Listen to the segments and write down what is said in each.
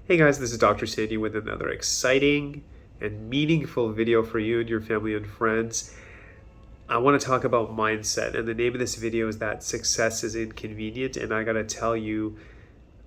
Hey guys, this is Dr. Sandy with another exciting and meaningful video for you and your family and friends. I want to talk about mindset, and the name of this video is that success is inconvenient. And I gotta tell you,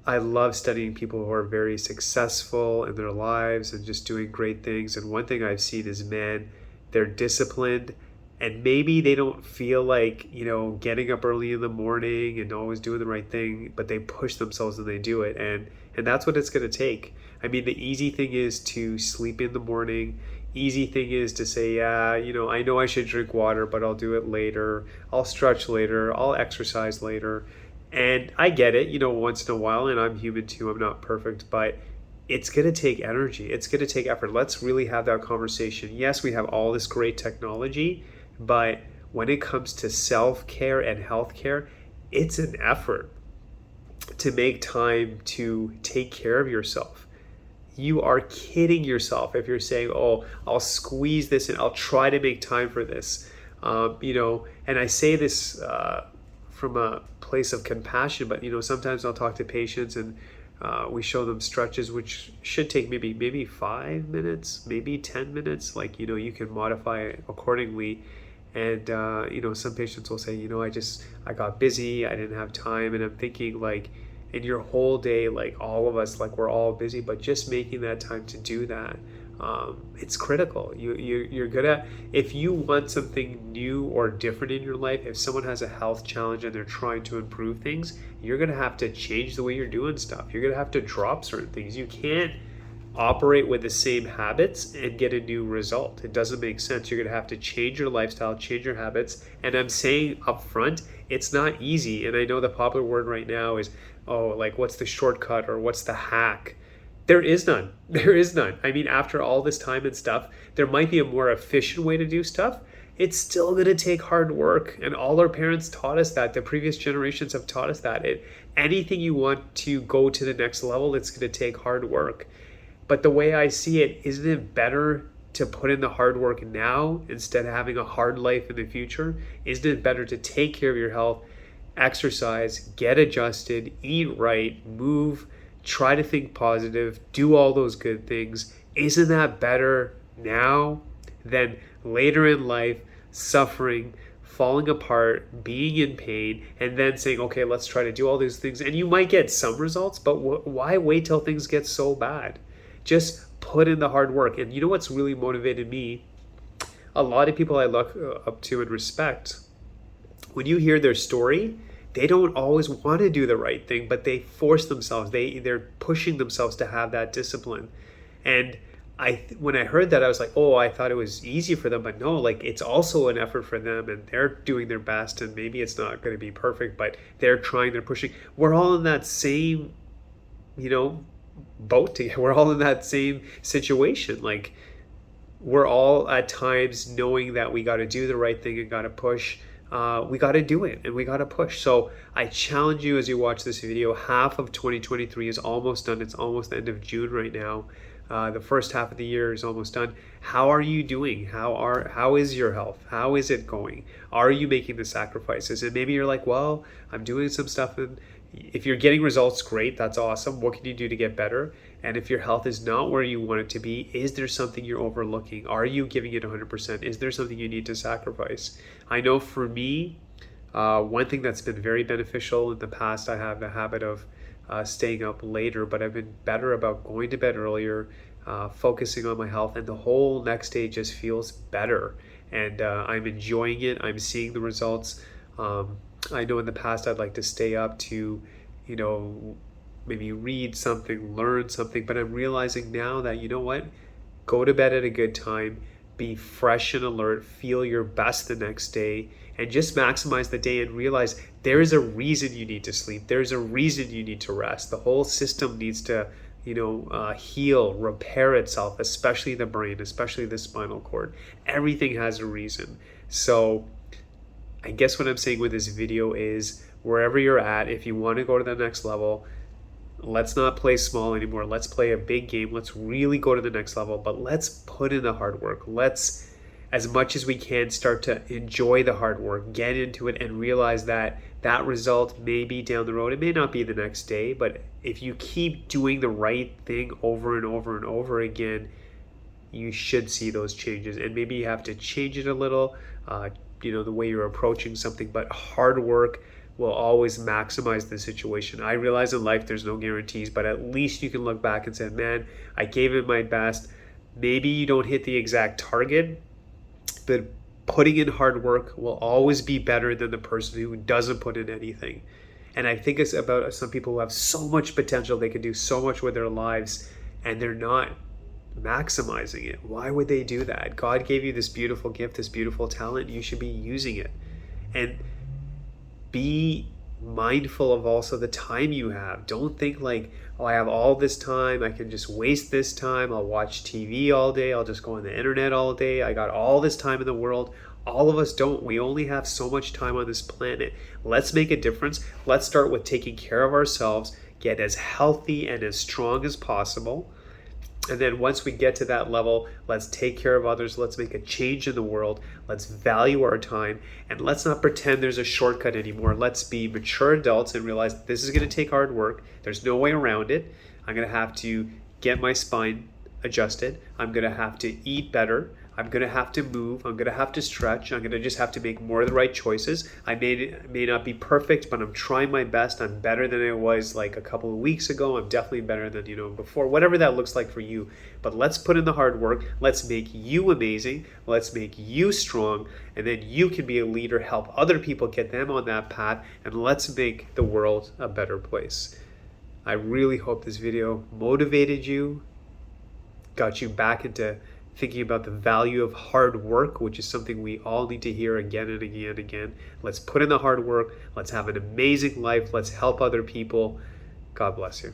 I love studying people who are very successful in their lives and just doing great things. And one thing I've seen is, man, they're disciplined, and maybe they don't feel like, getting up early in the morning and always doing the right thing, but they push themselves and they do it. And that's what it's going to take. I mean, the easy thing is to sleep in the morning. Easy thing is to say, yeah, I know I should drink water, but I'll do it later. I'll stretch later. I'll exercise later. And I get it, once in a while, and I'm human too. I'm not perfect, but it's going to take energy. It's going to take effort. Let's really have that conversation. Yes, we have all this great technology, but when it comes to self-care and healthcare, it's an effort to make time to take care of yourself. You are kidding yourself if you're saying, oh, I'll squeeze this in, I'll try to make time for this. And I say this from a place of compassion, but sometimes I'll talk to patients and we show them stretches which should take maybe 5 minutes, maybe 10 minutes. Like, you can modify it accordingly. And some patients will say, I got busy, I didn't have time. And I'm thinking, like, in your whole day, like all of us, like we're all busy, but just making that time to do that, it's critical. You're gonna, if you want something new or different in your life, if someone has a health challenge and they're trying to improve things, you're gonna have to change the way you're doing stuff. You're gonna have to drop certain things. You can't operate with the same habits and get a new result. It doesn't make sense. You're going to have to change your lifestyle, change your habits. And I'm saying up front, it's not easy. And I know the popular word right now is, oh, like, what's the shortcut or what's the hack? There is none. There is none. I mean, after all this time and stuff, there might be a more efficient way to do stuff. It's still going to take hard work. And all our parents taught us that. The previous generations have taught us that. Anything you want to go to the next level, it's going to take hard work. But the way I see it, isn't it better to put in the hard work now instead of having a hard life in the future? Isn't it better to take care of your health, exercise, get adjusted, eat right, move, try to think positive, do all those good things? Isn't that better now than later in life, suffering, falling apart, being in pain, and then saying, okay, let's try to do all these things? And you might get some results, but why wait till things get so bad? Just put in the hard work. And you know what's really motivated me? A lot of people I look up to and respect, when you hear their story, they don't always want to do the right thing, but they force themselves. They're pushing themselves to have that discipline. And when I heard that, I was like, oh, I thought it was easy for them, but no, like, it's also an effort for them, and they're doing their best, and maybe it's not going to be perfect, but they're trying, they're pushing. We're all in that same, boat together. We're all in that same situation. Like, we're all at times knowing that we got to do the right thing and got to push. We got to do it and we got to push. So I challenge you as you watch this video. Half of 2023 is almost done. It's almost the end of June right now. The first half of the year is almost done. How are you doing? How is your health? How is it going? Are you making the sacrifices? And maybe you're like, well, I'm doing some stuff, and if you're getting results, great, that's awesome. What can you do to get better? And if your health is not where you want it to be, is there something you're overlooking? Are you giving it 100%? Is there something you need to sacrifice? I know for me, one thing that's been very beneficial in the past, I have a habit of staying up later, but I've been better about going to bed earlier, focusing on my health, and the whole next day just feels better. And I'm enjoying it. I'm seeing the results. I know in the past I'd like to stay up to, maybe read something, learn something, but I'm realizing now that, go to bed at a good time, be fresh and alert, feel your best the next day, and just maximize the day and realize there is a reason you need to sleep. There's a reason you need to rest. The whole system needs to, heal, repair itself, especially the brain, especially the spinal cord. Everything has a reason. So I guess what I'm saying with this video is, wherever you're at, if you want to go to the next level, let's not play small anymore. Let's play a big game. Let's really go to the next level, but let's put in the hard work. Let's, as much as we can, start to enjoy the hard work, get into it, and realize that that result may be down the road. It may not be the next day, but if you keep doing the right thing over and over and over again, you should see those changes. And maybe you have to change it a little, the way you're approaching something, but hard work will always maximize the situation. I realize in life there's no guarantees, but at least you can look back and say, man, I gave it my best. Maybe you don't hit the exact target, but putting in hard work will always be better than the person who doesn't put in anything. And I think it's about some people who have so much potential, they can do so much with their lives, and they're not maximizing it. Why would they do that? God gave you this beautiful gift, this beautiful talent. You should be using it. And be mindful of also the time you have. Don't think like, oh, I have all this time, I can just waste this time. I'll watch TV all day. I'll just go on the internet all day. I got all this time in the world. All of us don't. We only have so much time on this planet. Let's make a difference. Let's start with taking care of ourselves, get as healthy and as strong as possible. And then once we get to that level, let's take care of others. Let's make a change in the world. Let's value our time. And let's not pretend there's a shortcut anymore. Let's be mature adults and realize this is going to take hard work. There's no way around it. I'm going to have to get my spine adjusted. I'm going to have to eat better. I'm going to have to move. I'm going to have to stretch. I'm going to just have to make more of the right choices. I may not be perfect, but I'm trying my best. I'm better than I was like a couple of weeks ago. I'm definitely better than, before, whatever that looks like for you. But let's put in the hard work. Let's make you amazing. Let's make you strong. And then you can be a leader, help other people, get them on that path. And let's make the world a better place. I really hope this video motivated you, got you back into thinking about the value of hard work, which is something we all need to hear again and again and again. Let's put in the hard work. Let's have an amazing life. Let's help other people. God bless you.